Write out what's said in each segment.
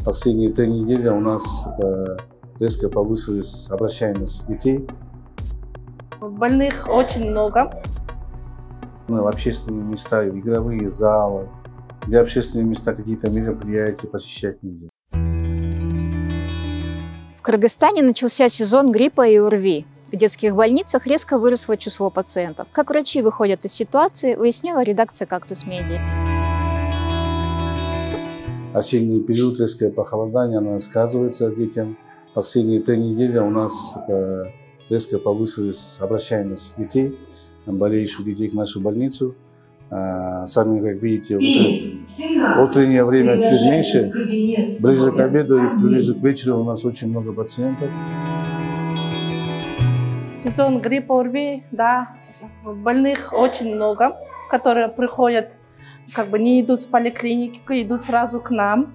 Последние 3 недели у нас резко повысилась обращаемость детей. Больных очень много. В общественные места, игровые залы, где общественные места, какие-то мероприятия посещать нельзя. В Кыргызстане начался сезон гриппа и ОРВИ. В детских больницах резко выросло число пациентов. Как врачи выходят из ситуации, выясняла редакция «Кактус Медиа». Осенний период, резкое похолодание, оно сказывается детям. Последние 3 недели у нас резко повысилась обращаемость детей, болеющих детей в нашу больницу. Сами, как видите, утреннее время чуть меньше, ближе к обеду и ближе к вечеру у нас очень много пациентов. Сезон гриппа, ОРВИ, да, больных очень много, которые приходят, не идут в поликлинику, идут сразу к нам.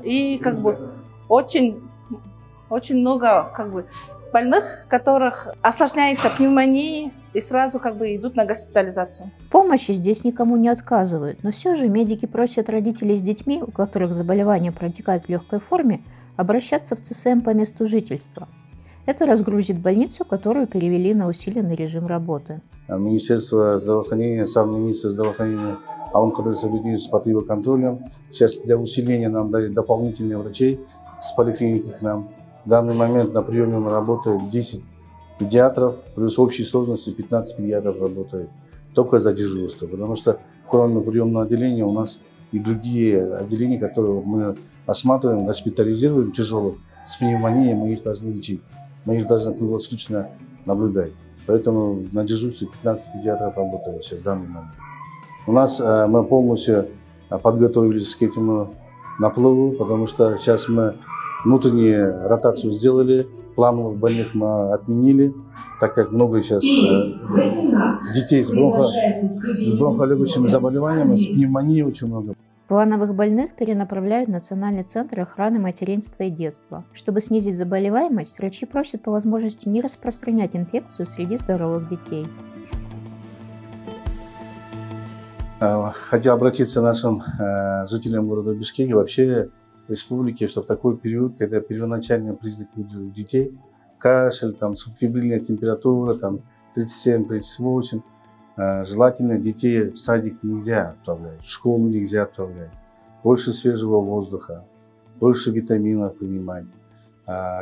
И очень много больных, которых осложняется пневмонией и сразу идут на госпитализацию. Помощи здесь никому не отказывают, но все же медики просят родителей с детьми, у которых заболевание протекает в легкой форме, обращаться в ЦСМ по месту жительства. Это разгрузит больницу, которую перевели на усиленный режим работы. Министерство здравоохранения, сам министр здравоохранения Алым Кадыр Сабитдинович под его контролем. Сейчас для усиления нам дали дополнительных врачей с поликлиники к нам. В данный момент на приеме мы работаем 10 педиатров, плюс общей сложности 15 педиатров работает. Только за дежурство, потому что кроме приемного отделения у нас и другие отделения, которые мы осматриваем, госпитализируем тяжелых с пневмонией, мы их должны лечить. Мы их должны круглосуточно наблюдать. Поэтому на дежурстве 15 педиатров работает сейчас в данный момент. У нас мы полностью подготовились к этому наплыву, потому что сейчас мы внутреннюю ротацию сделали, плановых больных мы отменили, так как много сейчас детей с бронхолегочными заболеваниями, с пневмонией очень много. Плановых больных перенаправляют в Национальный центр охраны материнства и детства. Чтобы снизить заболеваемость, врачи просят по возможности не распространять инфекцию среди здоровых детей. Хотел обратиться к нашим жителям города Бишкек и вообще республики, что в такой период, когда первоначальные признаки у детей, кашель, субфебрильная температура, 37-38, желательно детей в садик нельзя отправлять, в школу нельзя отправлять. Больше свежего воздуха, больше витаминов принимать.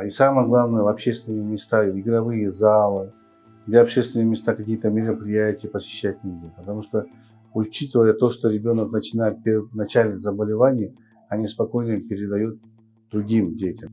И самое главное, в общественные места, игровые залы, где общественные места, какие-то мероприятия посещать нельзя. Потому что, учитывая то, что ребенок начинает в начале заболеваний, они спокойно передают другим детям.